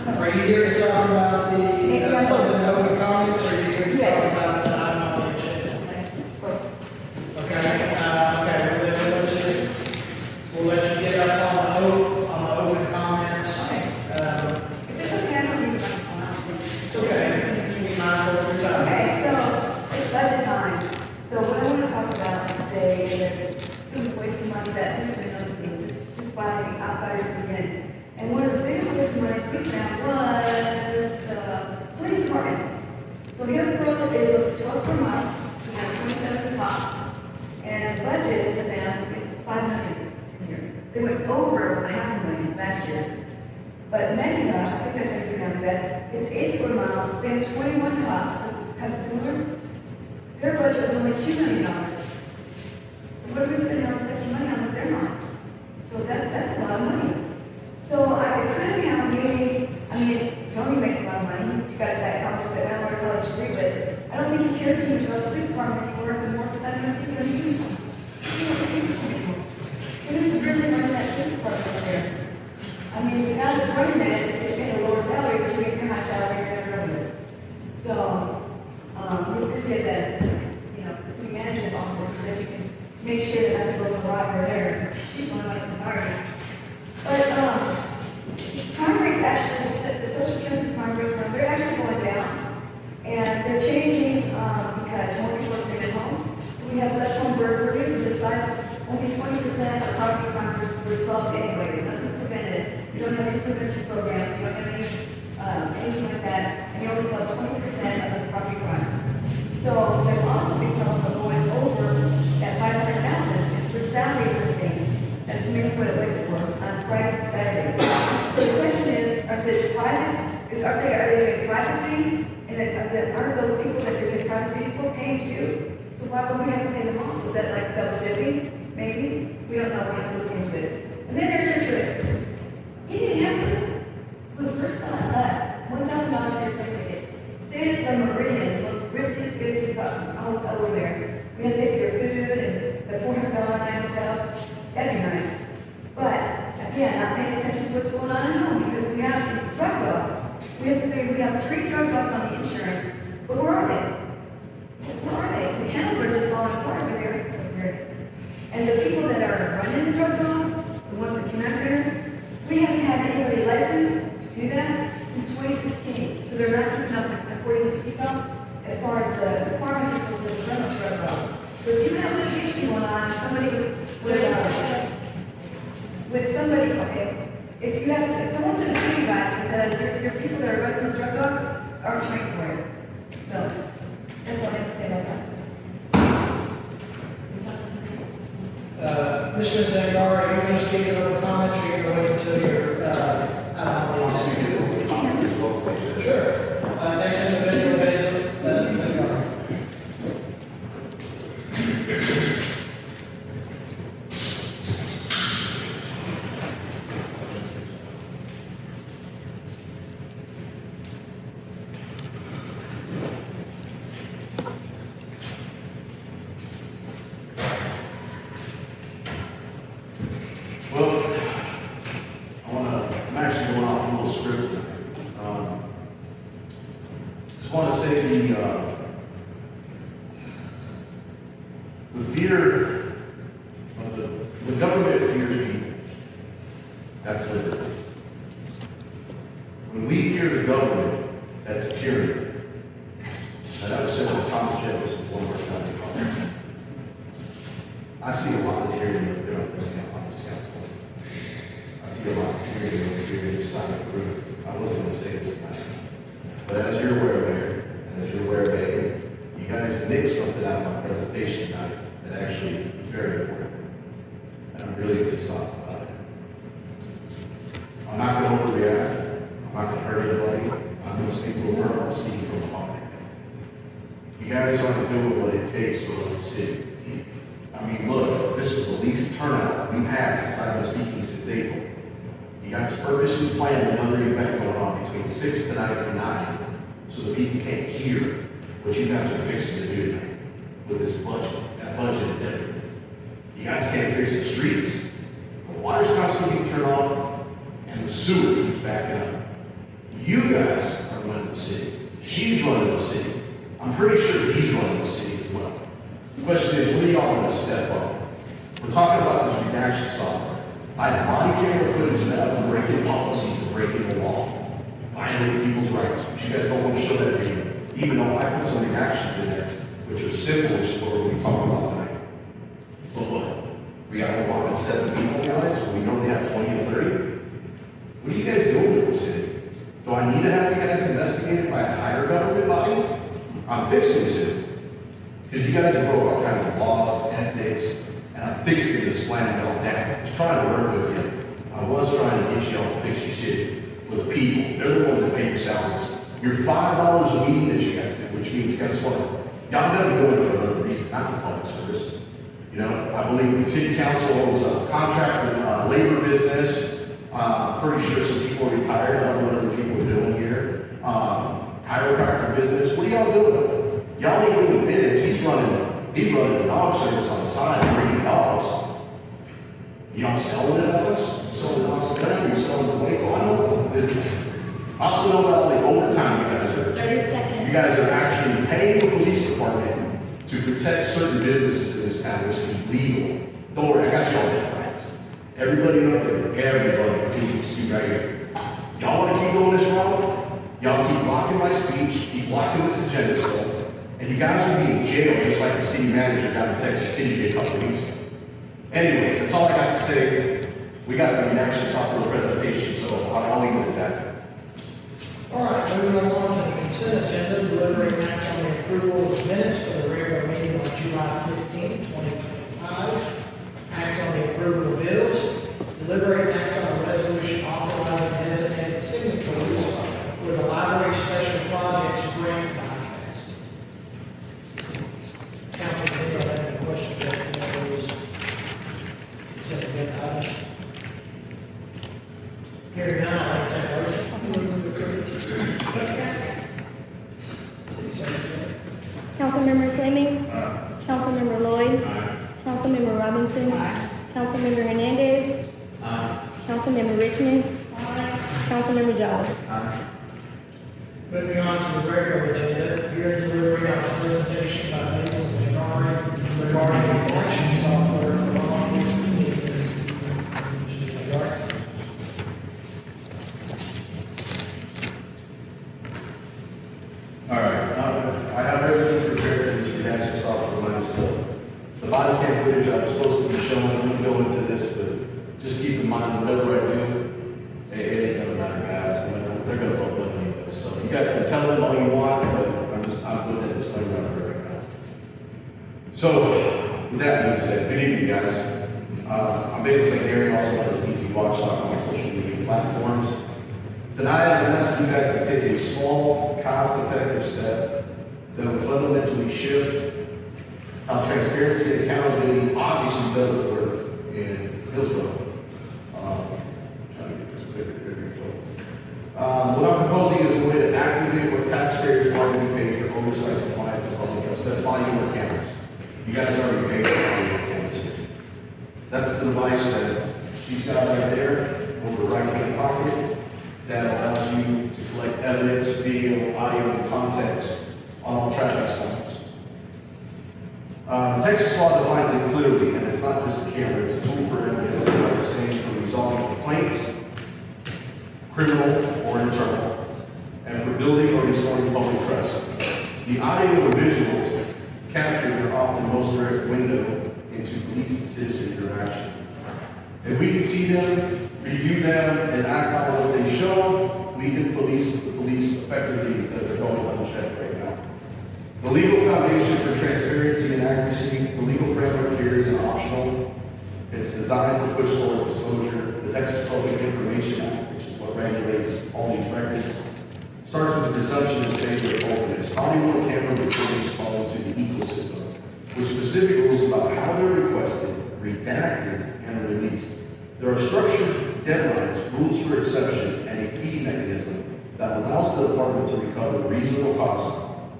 Are you here to talk about the, something that open comments, or are you here to talk Yes. about the item on the agenda? Okay, we'll let you get up on the open comments. If it's okay, I don't need my phone out. It's okay, just be mindful of your time. Okay, so it's budget time. So what I want to talk about today is some waste of money that has been noticing just by outsiders coming in. And one of the biggest waste of money we found was the police department. So Hillsborough is a 12 square miles, we have 27 cops, and the budget for them is $5 million a year. They went over $500,000 last year. But Magna, I think that's how you pronounce that, it's 8 square miles, they have 21 cops, so it's kind of similar. Their budget was only $2 million. So what are we spending all this extra money on that they're not? So that's a lot of money. So I could have maybe, I mean, Tony makes a lot of money, he's got that college, that Howard college degree, but I don't think he cares too much about the police department anymore, because I don't see him in uniform. So who's really running that police department over there? I mean, the guy that's running that is paying a lower salary, but you're getting a high salary, you're never running it. So, we just said that, the city manager's office, so that you can make sure that nothing goes awry over there, because she's the one like the fire. But, crime rates actually, the social justice crime rates, they're actually going down, and they're changing, because more people are staying at home. So we have less home burglaries, and besides, only 20% of property crimes were solved anyways, nothing's prevented. You don't have any prevention programs, you don't have anything like that, and you only solve 20% of the property crimes. So there's also become a going over that 500,000, it's for salaries and things, that's mainly what it went for, on Fridays and Saturdays. So the question is, are they doing private duty? And then aren't those people that they're doing private duty for paying too? So why would we have to pay them also? Is that like double dipping? Maybe? We don't know, we have to look into it. And then there's your trips. Indianapolis flew first class, $1,000 for your plane ticket. Stayed at the Meridian, the most ritziest, busiest hotel over there. We had to pay for your food and the $400 night hotel. That'd be nice. But again, not paying attention to what's going on at home because we have these drug dogs. We have 3 drug dogs on the insurance, but where are they? Where are they? The kennels are just falling apart over there. And the people that are running the drug dogs, the ones that came out there, we haven't had anybody licensed to do that since 2016. So they're not keeping up according to TICO as far as the requirements are supposed to run those drug dogs. So if you have litigation going on, somebody with somebody, okay, if someone's going to sue you guys because your people that are running those drug dogs aren't trained for it. So that's all I have to say about that. Mr. Zangara, are you going to speak in open comments, or are you going to wait until your, item on the agenda? Sure. Next individual, Basil Zangara. Well, I'm actually going off a little script tonight. Just want to say the fear of the government fears people. That's liberty. When we fear the government, that's tyranny. Now, that was said by Thomas Jefferson, one of our founding fathers. I see a lot of tyranny up there on this council. I see a lot of tyranny over here on the side of the room. I wasn't going to say this tonight. But as you're aware, Mayor, and as you're aware, Megan, you guys nicked something out of my presentation tonight that actually is very important. And I'm really pissed off about it. I'm not going to overreact. I'm not going to hurt anybody. I'm going to speak over. I'm speaking from the heart. You guys aren't doing what it takes for the city. I mean, look, this is the least turnout we've had since I've been speaking since April. You guys purposely planned another event going on between 6 tonight and 9 so the people can't hear what you guys are fixing to do tonight with this budget. That budget is everything. You guys can't fix the streets. The water's constantly being turned off and the sewer keeps backing up. You guys are running the city. She's running the city. I'm pretty sure he's running the city as well. The question is, when are y'all going to step up? We're talking about this redaction software. I have body camera footage that I'm breaking policies and breaking the law, violating people's rights, but you guys don't want to show that video, even though I put some redactions in there, which are simple, which is what we're going to be talking about tonight. But what? We got to walk in 7 people guys, so we only have 20 or 30? What are you guys doing with the city? Do I need to have you guys investigated by a higher government body? I'm fixing to. Because you guys have broke all kinds of laws, ethics, and I'm fixing to slam it all down. I was trying to work with you. I was trying to get you all to fix your shit for the people. They're the ones that pay your salaries. Your $5 a meeting that you guys do, which means, guess what? Y'all never do it for another reason, not for public service. You know, I believe the city council owns a contract with labor business. Pretty sure some people are retired. I don't know what other people are doing here. Chiropractor business. What are y'all doing? Y'all ain't doing bids. He's running a dog service on the side, bringing dogs. You don't sell the dogs? You're selling dogs to them, you're selling the Waco. I know about the business. I also know about all the overtime you guys are. 30 seconds. You guys are actually paying the police department to protect certain businesses in this town, which is legal. Don't worry, I got you all that right. Everybody up there, everybody, these two right here. Y'all want to keep doing this wrong? Y'all keep blocking my speech, keep blocking this agenda stuff, and you guys will be in jail just like the city manager down in Texas City did a couple weeks ago. Anyways, that's all I got to say. We got the reaction software presentation, so I'll leave it at that. All right, moving along to the consent agenda, deliberating action on the approval of the minutes for the regular meeting on July 15, 2025. Act on the approval of bills, deliberate act on a resolution authorizing designated signatories for the library special projects grant manifest. Council, do you have any questions or any those consent agenda items? Hearing none, I'll entertain a motion. City Secretary. Councilmember Fleming. Councilmember Lloyd. Councilmember Robinson. Councilmember Hernandez. Councilmember Richmond. Councilmember Jolly. Moving on to the regular agenda, hearing delivery on a presentation by Maples and Denari regarding the election software for law enforcement vehicles. Mr. Denari. All right, I have everything prepared for this reaction software when I'm still. The body cam footage I was supposed to be showing, I'm gonna go into this, but just keep in mind, whatever I do, it ain't gonna matter, guys. They're gonna vote them anyway. So you guys can tell them all you want, but I'm putting that disclaimer out there right now. So, with that being said, good evening, guys. I'm basically Gary, also known as Easy Watchdog on social media platforms. Tonight, I'm asking you guys to take a small, cost-effective step that will fundamentally shift how transparency and accountability obviously doesn't work in Hillsborough. Trying to get this quicker, there we go. What I'm proposing is a way to activate what taxpayers already pay for oversight, compliance, and public trust. That's volume cameras. You guys already pay for volume cameras. That's the device that she's got right there over the right-hand pocket. That allows you to collect evidence, video, audio, and context on all traffic stops. Texas law defines it clearly, and it's not just a camera, it's a tool for evidence, like I was saying, for resolving complaints, criminal or internal, and for building or restoring public trust. The audio or visuals captured are often the most direct window into police and citizen interaction. If we can see them, review them, and act on what they show, we can police the police effectively because they're going unchecked right now. The legal foundation for transparency and accuracy, the legal framework here is an optional. It's designed to push forward disclosure. The Texas Public Information Act, which is what regulates all these records, starts with the presumption in favor of openness. Audio and camera recordings fall into the ecosystem, with specific rules about how they're requested, redacted, and released. There are structured deadlines, rules for exception, and a fee mechanism that allows the department to recover reasonable costs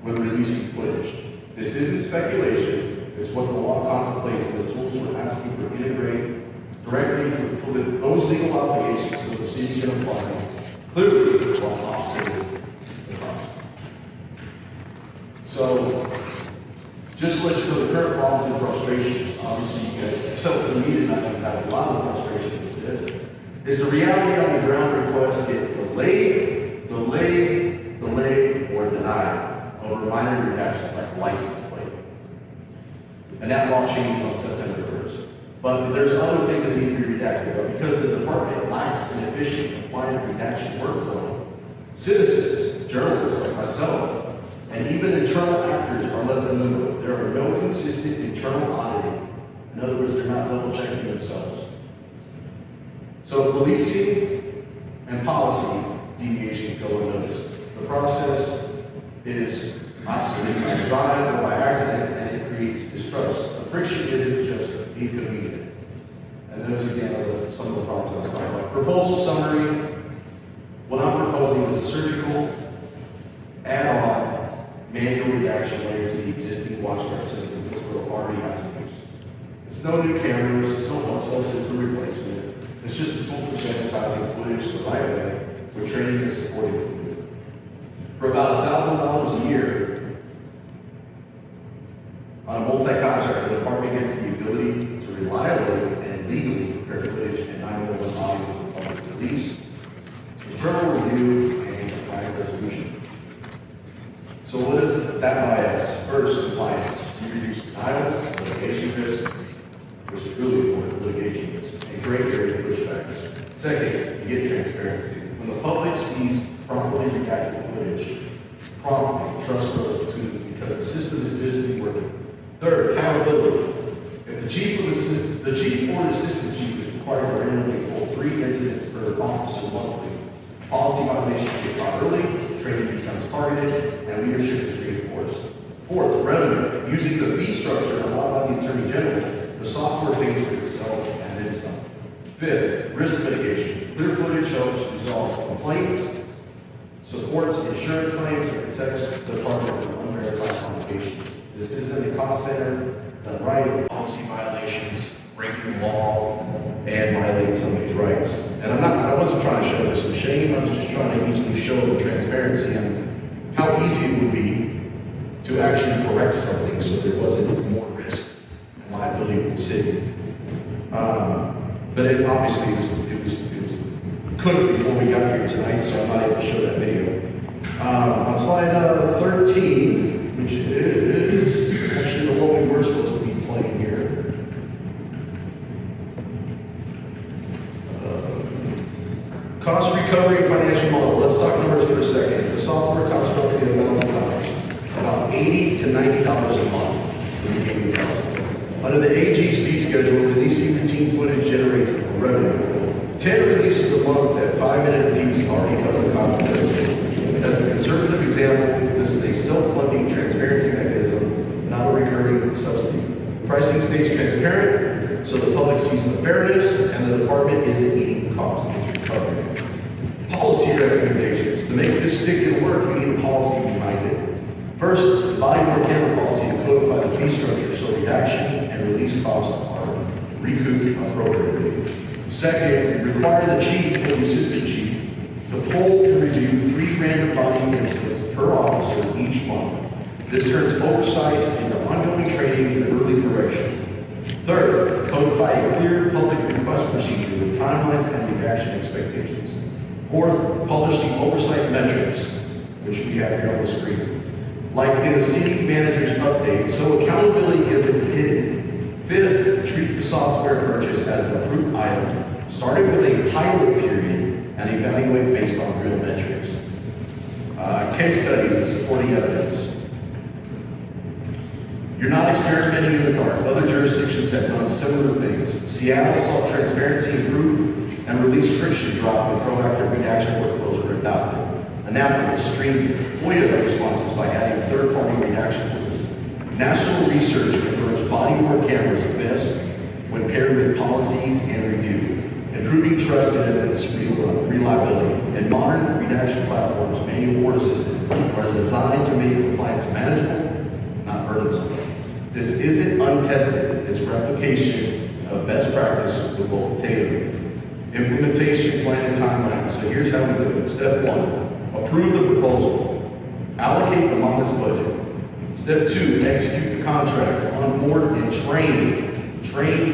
when releasing footage. This isn't speculation, it's what the law contemplates, and the tools we're asking to integrate directly for those legal obligations so the city can apply clearly while offsetting the cost. So, just to let you know the current problems and frustrations, obviously you guys can tell from me tonight I've had a lot of frustrations with this. Is the reality on the ground requests get delayed, or denied over minor redactions like license plate. And that law changes on September 1st. But there's other things that need to be redacted, but because the department lacks an efficient, compliant redaction workflow, citizens, journalists like myself, and even internal actors are left in limbo. There are no consistent internal auditing. In other words, they're not double checking themselves. So policing and policy deviations go unnoticed. The process is obsolete by design or by accident, and it creates distrust. The friction isn't just inconvenient. And those again are some of the problems I was talking about. Proposal summary. What I'm proposing is a surgical add-on manual redaction layer to the existing WatchGuard system that Hillsborough already has in use. It's no new cameras, it's no one-cell system replacement. It's just a tool for sanitizing footage the right way with training and supporting equipment. For about $1,000 a year on a multi-contract, the department gets the ability to reliably and legally prepare footage and 911 audio for public release, internal review, and compliant resolution. So what does that buy us? First, compliance. You reduce denials, litigation risk, which is really important, litigation risk, and great area of pushback. Second, you get transparency. When the public sees properly redacted footage, promptly, trust grows between them because the system is visibly working. Third, accountability. If the chief or assistant chief is required to randomly pull 3 incidents per officer monthly, policy violations get caught early, training becomes targeted, and leadership is reinforced. Fourth, revenue. Using the fee structure allowed by the Attorney General, the software pays for itself and then some. Fifth, risk mitigation. Clear footage helps resolve complaints, supports insurance claims, and protects the department from unverified obligations. This isn't a cost center, done right, policy violations, breaking the law, and violating somebody's rights. And I wasn't trying to show this in shame, I was just trying to easily show the transparency and how easy it would be to actually correct something so there wasn't more risk and liability with the city. But it obviously couldn't before we got here tonight, so I'm not able to show that video. On slide 13, which is actually the one we were supposed to be playing here. Cost recovery and financial model. Let's talk numbers for a second. The software costs roughly $1,000, about $80 to $90 a month. Under the AG's fee schedule, releasing routine footage generates revenue. 10 releases a month at 5-minute apiece already cover the cost of this. That's a conservative example. This is a self-funding transparency mechanism, not a recurring subsidy. Pricing stays transparent, so the public sees the fairness, and the department isn't eating costs, it's recovering. Policy recommendations. To make this stick and work, we need a policy behind it. First, the body-worn camera policy to codify the fee structure so redaction and release costs are recouped appropriately. Second, require the chief or the assistant chief to poll and review 3 random body incidents per officer each month. This turns oversight into ongoing training and early correction. Third, codify a clear public request procedure with timelines and redaction expectations. Fourth, publish the oversight metrics, which we have here on the screen. Like in a city manager's update, so accountability isn't hidden. Fifth, treat the software purchase as an approved item, starting with a pilot period and evaluate based on real metrics. Case studies and supporting evidence. You're not experimenting in the dark. Other jurisdictions have done similar things. Seattle saw transparency improve and release friction drop when proactive redaction workflows were adopted. Annapolis streamed FOIA responses by adding third-party redaction tools. National research confirms body-worn cameras are best when paired with policies and review, improving trust and evidence reliability. And modern redaction platforms, manual or assisted, are designed to make compliance manageable, not burdensome. This isn't untested, it's replication of best practice with local tailoring. Implementation plan and timeline. So here's how we do it. Step 1, approve the proposal. Allocate the modest budget. Step 2, execute the contract, onboard and train. Train.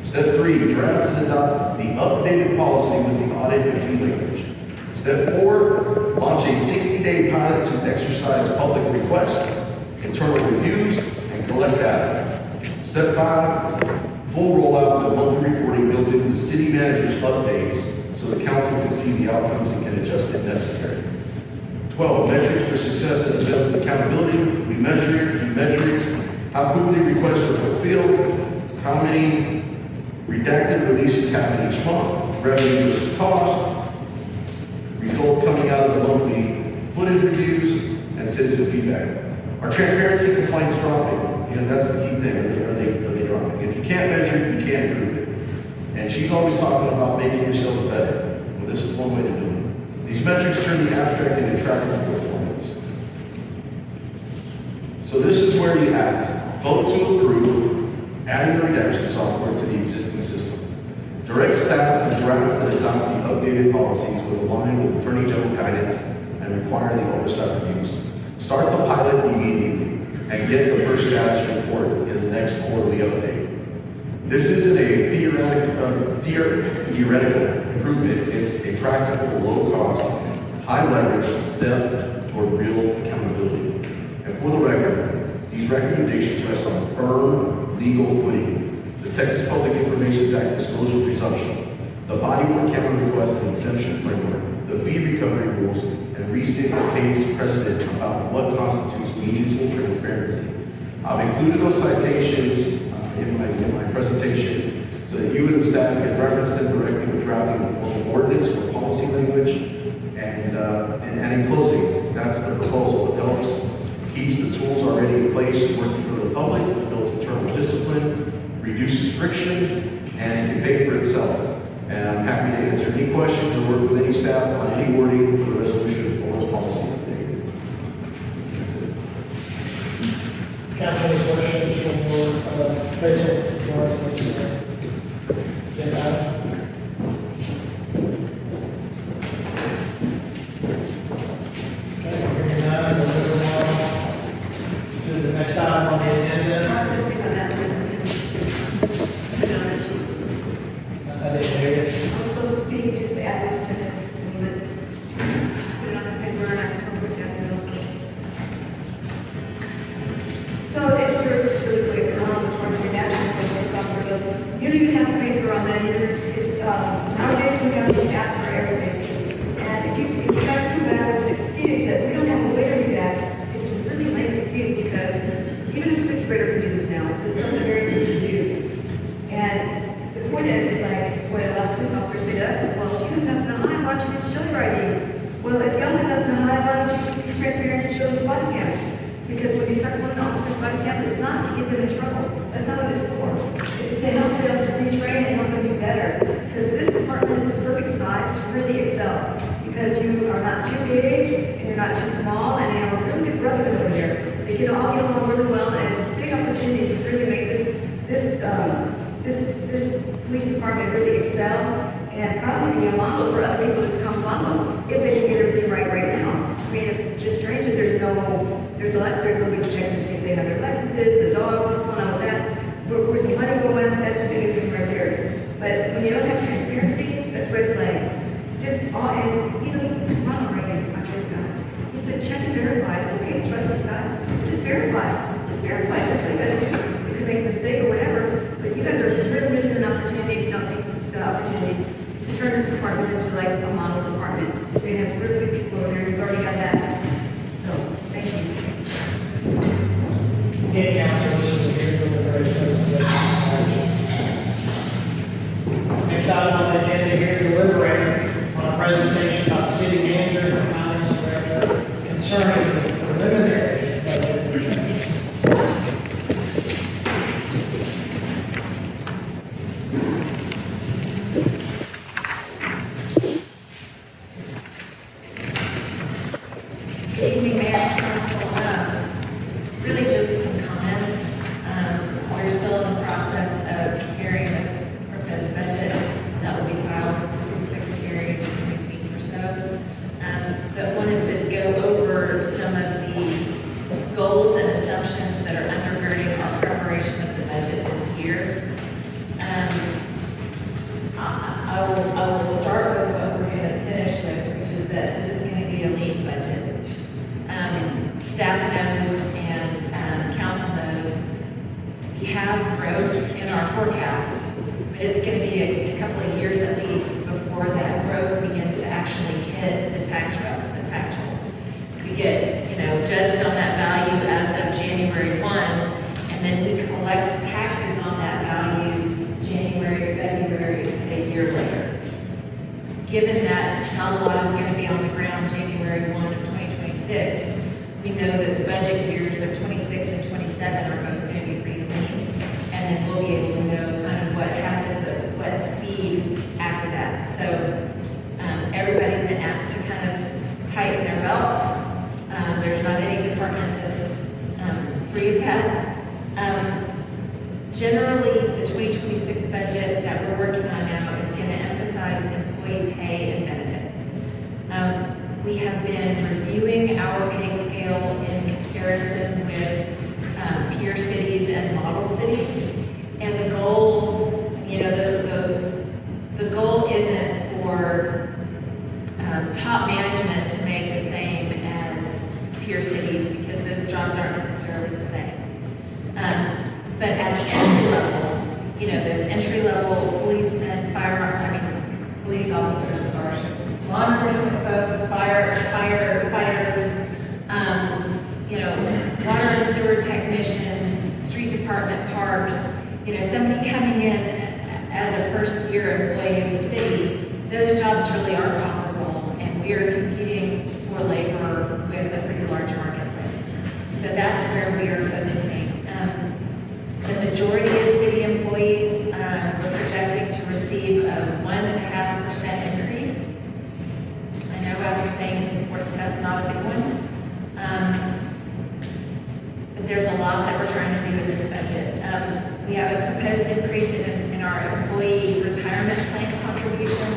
Step 3, draft and adopt the updated policy with the audit and fee language. Step 4, launch a 60-day pilot to exercise public requests, internal reviews, and collect data. Step 5, full rollout of monthly reporting built into the city manager's updates so the council can see the outcomes and can adjust if necessary. 12, metrics for success and accountability. We measure it, key metrics, how quickly requests are fulfilled, how many redacted releases happen each month, revenue versus cost, results coming out of the monthly footage reviews, and citizen feedback. Are transparency complaints dropping? You know, that's the key thing. Are they dropping? If you can't measure it, you can't improve it. And she's always talking about making yourself better. Well, this is one way to do it. These metrics turn the abstract into trackable performance. So this is where you act. Vote to approve, adding the redaction software to the existing system. Direct staff to draft and adopt the updated policies with align with Attorney General guidance and require the oversight reviews. Start the pilot immediately and get the first status report in the next quarterly update. This isn't a theoretical improvement. It's a practical, low-cost, high-leverage step toward real accountability. And for the record, these recommendations rest on firm legal footing. The Texas Public Information Act disclosure presumption, the body worn counter request and exemption framework, the fee recovery rules, and recent case precedent about what constitutes meaningful transparency. I've included those citations in my presentation so that you and the staff can reference them directly when drafting the formal ordinance or policy language. And in closing, that's the proposal. It helps, keeps the tools already in place working for the public, builds internal discipline, reduces friction, and it can pay for itself. And I'm happy to answer any questions or work with any staff on any wording for the resolution or the policy update. That's it. Council, any questions from Basil regarding this agenda item? Okay, hearing none, we'll move on to the next item on the agenda. I was just thinking about that. I didn't hear you. I was supposed to speak, just to add this to this, but put it on the paper and I can talk with Jasmine also. So it's services really quick, as far as your national software goes. You don't even have to pay for all that. Nowadays we have to ask for everything. And if you guys come back with an excuse that we don't have a way to do that, it's a really lame excuse because even a sixth grader can do this now. It's something very easy to do. And the point is like, what a lot of police officers say to us is, well, you have nothing to hide, why don't you just show your ID? Well, if y'all have nothing to hide, why don't you be transparent and show the body cams? Because when you start pulling officers' body cams, it's not to get them in trouble. That's not what it's for. It's to help them to retrain and help them do better. Because this department is the perfect size to really excel. Because you are not too big, and you're not too small, and they have a really good brotherhood over there. They can all get along really well, and it's a big opportunity to really make this police department really excel and probably be a model for other people to become follow if they can get everything right now. I mean, it's just strange that there's nobody's checking to see if they have their licenses, the dogs, what's going on with that. Where's the money going? That's the biggest thing right there. But when you don't have transparency, that's red flags. Ronald Reagan, I told you, he said, check and verify. It's okay to trust these guys. Just verify. Just verify. That's what you gotta do. You could make a mistake or whatever, but you guys are really missing an opportunity if you don't take the opportunity to turn this department into like a model department. They have really good people over there. You've already got that. So, thank you. Again, council, this is a hearing deliberation presentation. Next item on the agenda here, deliberating on a presentation by the city manager and the finance director concerning the preliminary budget projections. Good evening, Mayor and Council. Really just some comments. We're still in the process of preparing the proposed budget that will that this is going to be a lean budget. Staff knows and council knows we have growth in our forecast, but it's going to be a couple of years at least before that growth begins to actually hit the tax rolls. We get, judged on that value as of January 1, and then we collect taxes on that value January, February, a year later. Given that not a lot is going to be on the ground January 1 of 2026, we know that the budget years of 26 and 27 are both going to be pretty lean, and then we'll be able to know kind of what happens at what speed after that. So everybody's been asked to kind of tighten their belts. There's not any department that's free of that. Generally, the 2026 budget that we're working on now is going to emphasize employee pay and benefits. We have been reviewing our pay scale in comparison with peer cities and model cities, and the goal, the goal isn't for top management to make the same as peer cities because those jobs aren't necessarily the same. But at the entry level, those entry level policemen, police officers, law enforcement folks, firefighters, water and sewer technicians, street department, parks, somebody coming in as a first year employee of the city, those jobs really are comparable, and we are competing for labor with a pretty large marketplace. So that's where we are focusing. The majority of city employees we're projecting to receive a 1.5% increase. I know after saying it's important, that's not a big one. But there's a lot that we're trying to do in this budget. We have a proposed increase in our employee retirement plan contribution.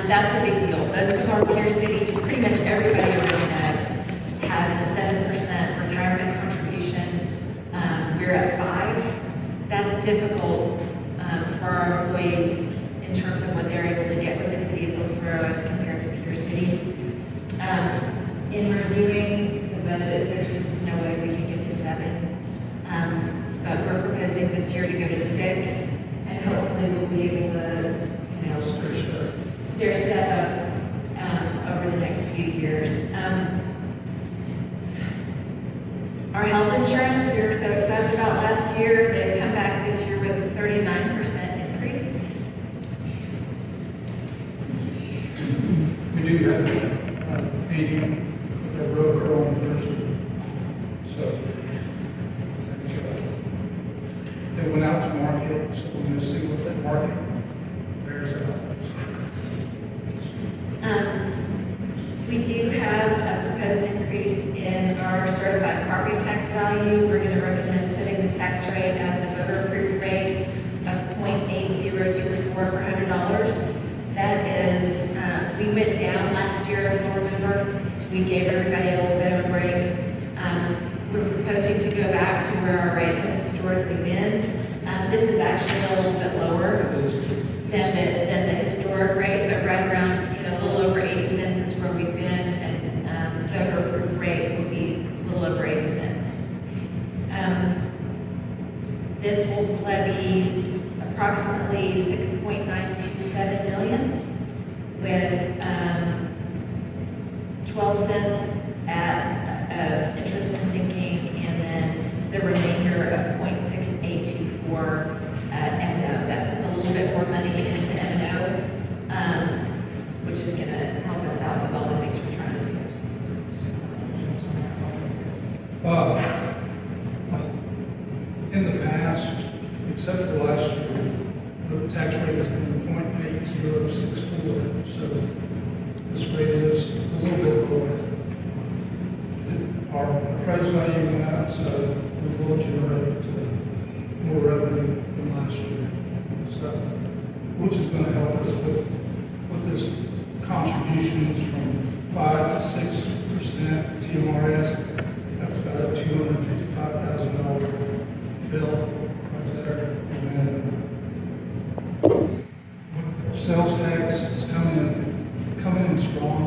That's a big deal. Most of our peer cities, pretty much everybody around us, has a 7% retirement contribution. We're at 5%. That's difficult for our employees in terms of what they're able to get with the city of Hillsborough as compared to peer cities. In reviewing the budget, there just was no way we could get to 7. But we're proposing this year to go to 6, and hopefully we'll be able to, stair step up over the next few years. Our health insurance, we were so excited about last year. They've come back this year with a 39% increase. We do have a meeting with the broker on Thursday. So, I think, they went out to market, so we're going to see what that market bears out. We do have a proposed increase in our certified property tax value. We're going to recommend setting the tax rate at the voter-approved rate of 0.8024 per $100. That is, we went down last year, if you'll remember. We gave everybody a little bit of a break. We're proposing to go back to where our rate has historically been. This is actually a little bit lower than the historic rate, but right around, a little over 80 cents is where we've been, and voter-approved rate will be a little over 80 cents. This will levy approximately $6.927 million, with 12 cents of interest and sinking, and then the remainder of 0.6824 M&O. That puts a little bit more money into M&O, which is going to help us out with all the things we're trying to do. In the past, except for last year, the tax rate has been 0.8064, so this rate is a little bit lower. Our appraised value went out, so we will generate more revenue than last year. So, which is going to help us with this contributions from 5 to 6% TMRS. That's about a $255,000 bill right there. And then sales tax is coming in strong.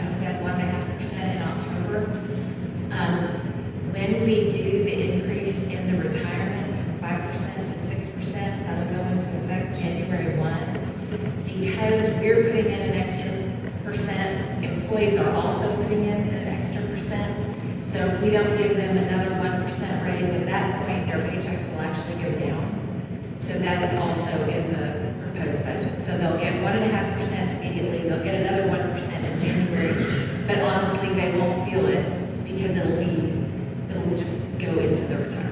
I said 1.5% in October. When we do the increase in the retirement from 5% to 6%, that'll go into effect January 1. Because we're putting in an extra percent, employees are also putting in an extra percent. So if we don't give them another 1% raise at that point, their paychecks will actually go down. So that is also in the proposed budget. So they'll get 1.5% immediately, they'll get another 1% in January, but honestly, they won't feel it because it'll just go into the retirement.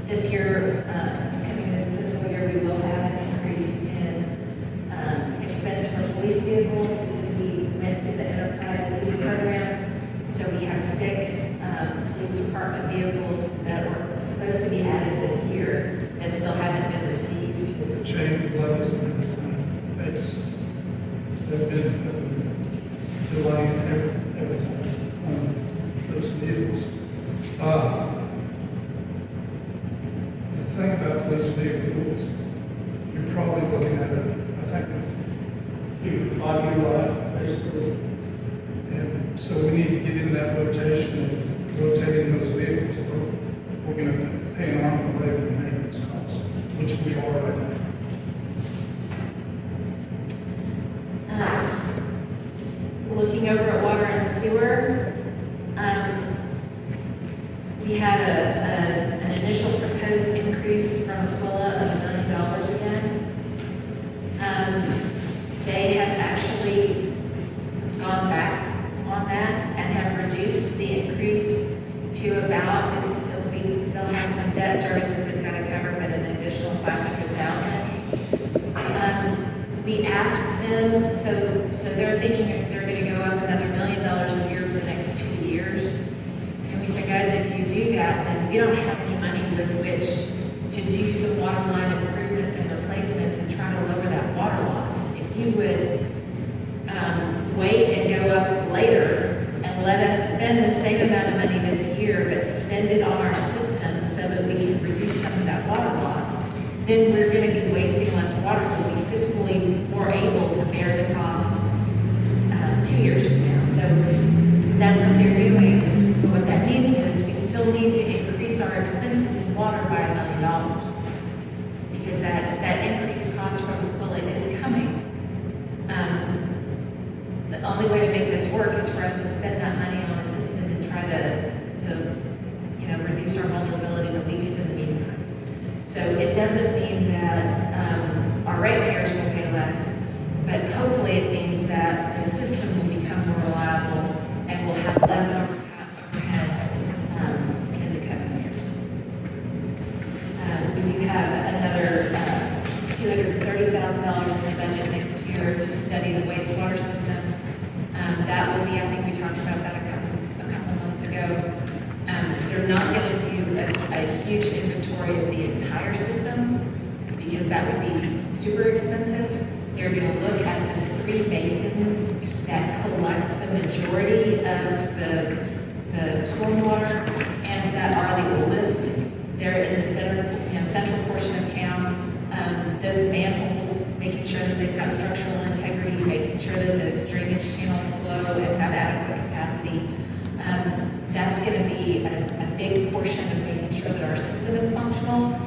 This year, this fiscal year, we will have an increase in expense for police vehicles because we went to the enterprise lease program. So we have 6 police department vehicles that were supposed to be added this year that still haven't been received. With the chain blows and everything, they've been delaying everything on those vehicles. The thing about police vehicles, you're probably looking at I think, 5-year life, basically. And so we need to get in that rotation of rotating those vehicles. We're going to pay an arm and a leg in maintenance costs, which we are right now. Looking over at water and sewer, we had an initial proposed increase from Aquila of $1 million again. They have actually gone back on that and have reduced the increase to about, they'll have some debt service that they've got to cover, but an additional $500,000. We asked them, so they're thinking they're going to go up another $1 million a year for the next 2 years. And we said, guys, if you do that, then we don't have any money with which to do some water line improvements and replacements and try to lower that water loss. If you would wait and go up later and let us spend the same amount of money this year, but spend it on our system so that we can reduce some of that water loss, then we're going to be wasting less water. We'll be fiscally more able to bear the cost 2 years from now. So that's what they're doing. But what that means is we still need to increase our expenses in water by $1 million because that increased cost from Aquila is coming. The only way to make this work is for us to spend that money on a system and try to reduce our vulnerability to leaks in the meantime. So it doesn't mean that our ratepayers will pay less, but hopefully it means that the system will become more reliable and we'll have less overhead in the coming years. We do have another $230,000 in the budget next year to study the wastewater system. That will be, I think we talked about that a couple months ago. They're not going to do a huge inventory of the entire system because that would be super expensive. They're going to look at the 3 basins that collect the majority of the stormwater and that are the oldest. They're in the central portion of town. Those manholes, making sure that they've got structural integrity, making sure that those drainage channels flow and have adequate capacity. That's going to be a big portion of making sure that our system is functional.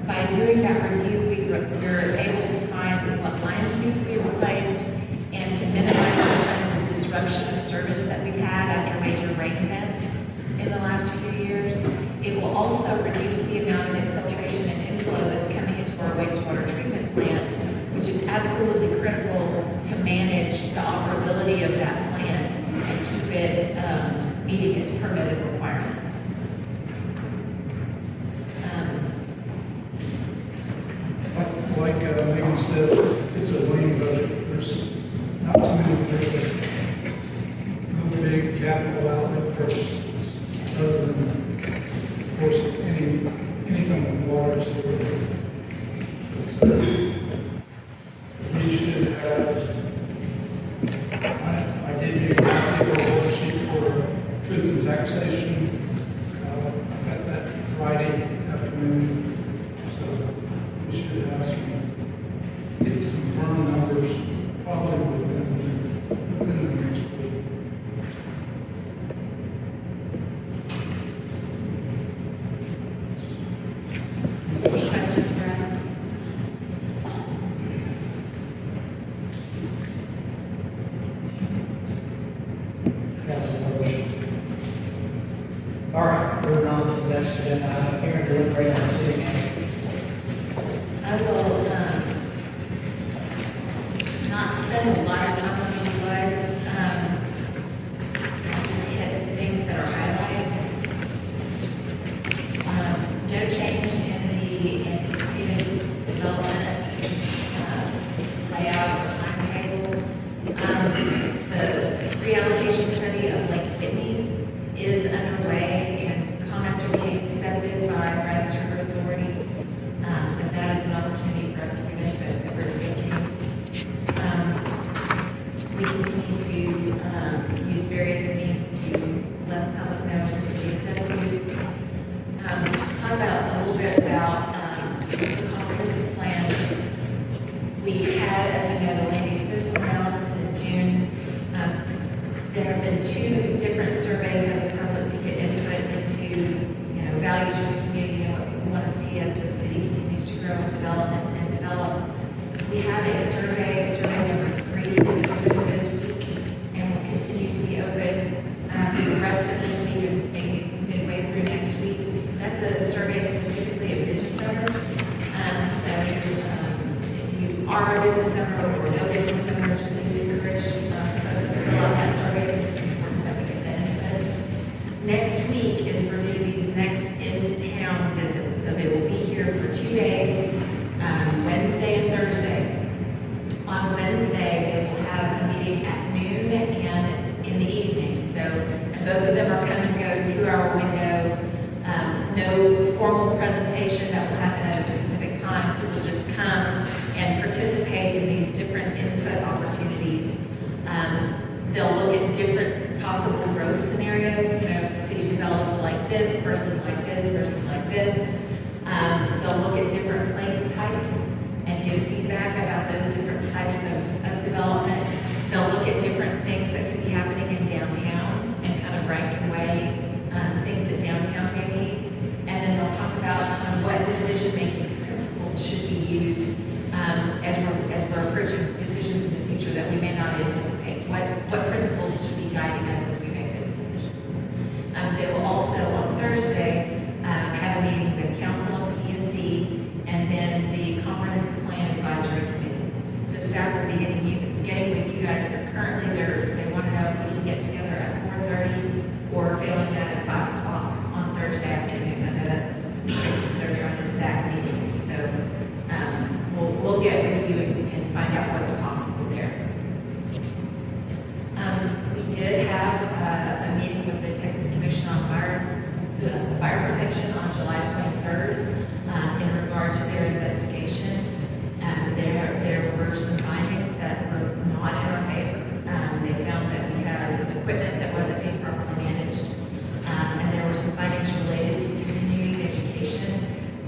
By doing that review, we're able to find what lines need to be replaced and to minimize the kinds of disruption of service that we've had after major rain events in the last few years. It will also reduce the amount of infiltration and inflow that's coming into our wastewater treatment plant, which is absolutely critical to manage the operability of that plant and keep it meeting its permitted requirements. Like Megan said, it's a lean budget. There's not too many things, no big capital outlay purchases, other than, of course, anything with water, sewer. We should have, I did give you a worksheet for truth and taxation. I got that Friday afternoon, so we should have get some firm numbers not spend a lot of time on these slides. I'll just hit things that are highlights. No change in the anticipated development layout or timetable. The reallocation study of Lake Whitney is underway, and comments are being accepted by Brazos River Authority. So that is an opportunity for us to give input that we're taking. We continue to use various means to let the public know the city is up to. Talk about a little bit about the comprehensive plan. We had, as you know, the land use fiscal analysis in June. There have been 2 different surveys of the public to get input into, values for the community and what people want to see as the city continues to grow and develop. We have a survey number 3 is open this week and will continue to be open for the rest of this week and maybe midway through next week. That's a survey specifically of business owners. So if you are a business owner or no business owners, please encourage folks to fill out that survey because it's important that we get that input. Next week is Virginity's next in-town visit. So they will be here for 2 days, Wednesday and Thursday. On Wednesday, they will have a meeting at noon and in the evening. So both of them are come and go 2-hour window. No formal presentation that will happen at a specific time. People just come and participate in these different input opportunities. They'll look at different possible growth scenarios. If the city develops like this versus like this versus like this. They'll look at different place types and give feedback about those different types of development. They'll look at different things that could be happening in downtown and kind of rank and weigh things that downtown may need. And then they'll talk about what decision-making principles should be used as we're approaching decisions in the future that we may not anticipate. What principles should be guiding us as we make those decisions. They will also, on Thursday, have a meeting with council, P&Z, and then the Comprehensive Plan Advisory Committee. So staff will be getting with you guys. They want to know if we can get together at 4:30 or failing that at 5 o'clock on Thursday afternoon. I know that's because they're trying to staff meetings. So we'll get with you and find out what's possible there. We did have a meeting with the Texas Commission on Fire Protection on July 23rd in regard to their investigation. There were some findings that were not in our favor. They found that we had some equipment that wasn't being properly managed, and there were some findings related to continuing education.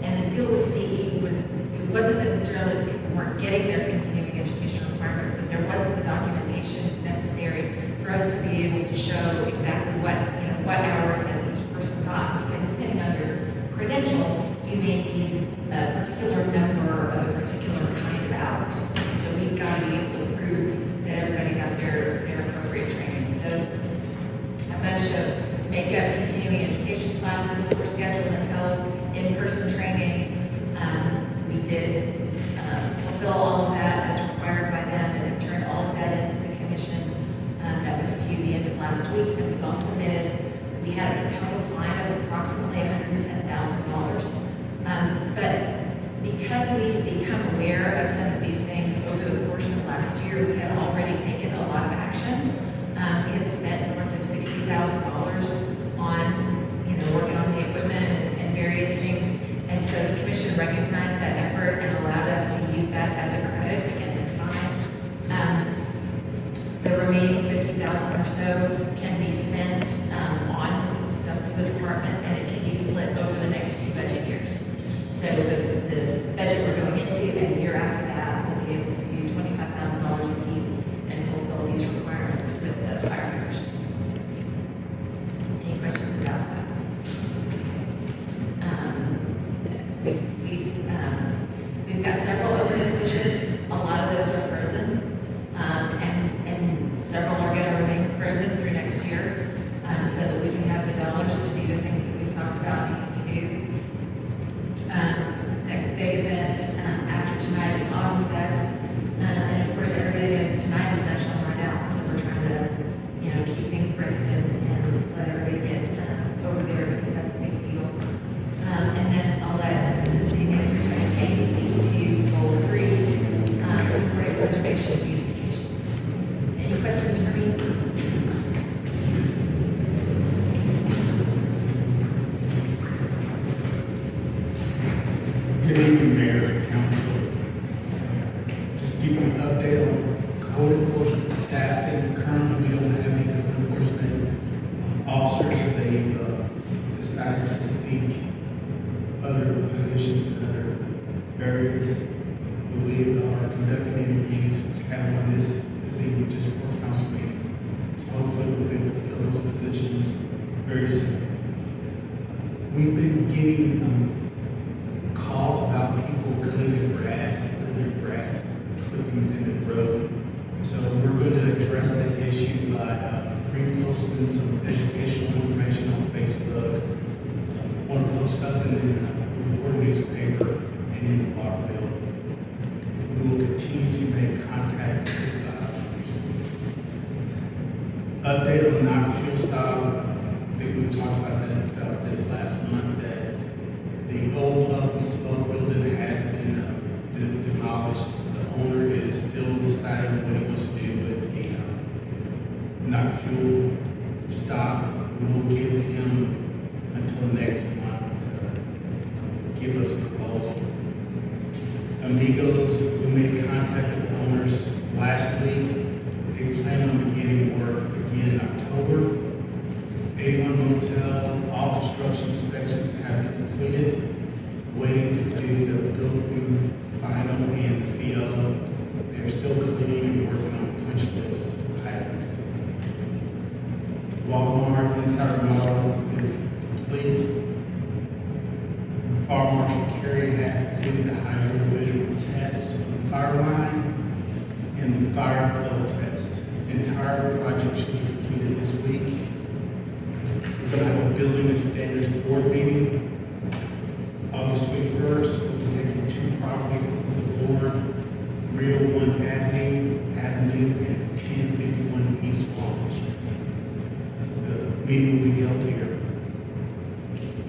And the deal with CE wasn't necessarily that people weren't getting their continuing education requirements, but there wasn't the documentation necessary for us to be able to show exactly what hours that each person got, because depending on your credential, you may need a particular number of a particular kind of hours. So we've got to be able to prove that everybody got their appropriate training. So a bunch of makeup continuing education classes were scheduled and held, in-person training. We did fulfill all of that as required by them and have turned all of that into the commission. That was due the end of last week. It was all submitted. We had a total fine of approximately $110,000. But because we had become aware of some of these things over the course of last year, we had already taken a lot of action. We had spent north of $60,000 on, working on the equipment and various things. And so the commission recognized that effort and allowed us to use that as a credit against the fine. The remaining $50,000 or so can be spent on stuff for the department, and it can be split over the next 2 budget years. So the budget we're going into and the year after that, we'll be able to do $25,000 a piece and fulfill these requirements with the fire commission. Any questions about that? We've got several open positions. A lot of those are frozen, and several are going to remain frozen through next year, so that we can have the dollars to do the things that we've talked about needing to do. Next big event after tonight is Autumn Fest. getting calls about people cutting their grass and putting their grass clippings in the road. So we're going to address that issue by reposting some educational information on Facebook. Want to post something in the Report newspaper and in the water bill. We will continue to make contact with update on Knoxville style. I think we've talked about this last month, that the old Up and Spoke building has been demolished. The owner is still deciding what he wants to do with the Knoxville stop. We will give him until next month to give us a proposal. Amigos, we made contact with the owners last week. They plan on beginning work again in October. 81 Motel, all construction inspections have been completed. Waiting to do the building final and the CO. They're still cleaning and working on punch list items. Walmart inside remodel is complete. Fire Marshal Carey has completed the hydrovisual test on the fire line and the fire flow test. The entire project should be completed this week. We're going to have a building and standards board meeting August 21st. We'll be taking two properties before the board, 301 Avenue, and 1051 East Walnut. The meeting will be held here.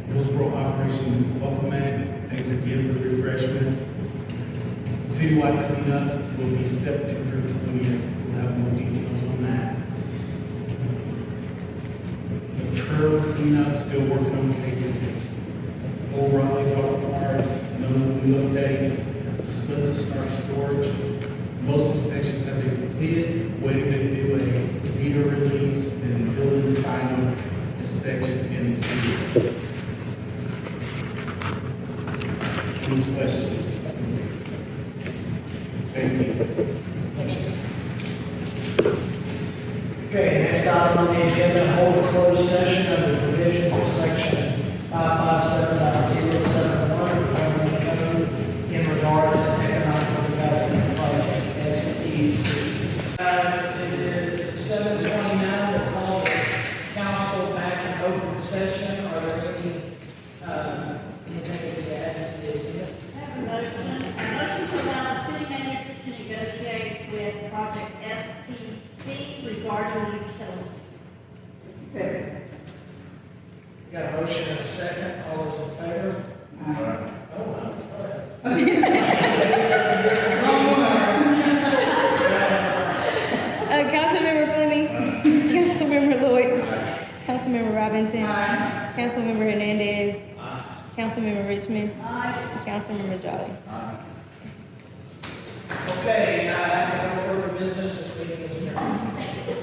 Hillsborough Operation Welcome Mat, thanks again for the refreshments. Citywide cleanup will be September 20th. We'll have more details on that. The curb cleanup, still working on cases. Old Raleigh's auto parts, no new updates. Slip start storage. Most inspections have been completed. Waiting to do a meter release and building final inspection in the city. Any questions? Thank you. Okay, next item on the agenda, hold a closed session under the provisions of section 557.071 of the Government Code in regards to economic development project, STC. It is 7:29, we'll call the council back in open session. Are there anything to add to the agenda? I have a motion to allow the city manager to negotiate with project STC regarding utilities. Second. Got a motion and a second, all those in favor? Oh, I'm sorry. Councilmember Fleming. Councilmember Lloyd. Councilmember Robinson. Councilmember Hernandez. Councilmember Richmond. Councilmember Jolly. Okay, I have no further business, this meeting is adjourned.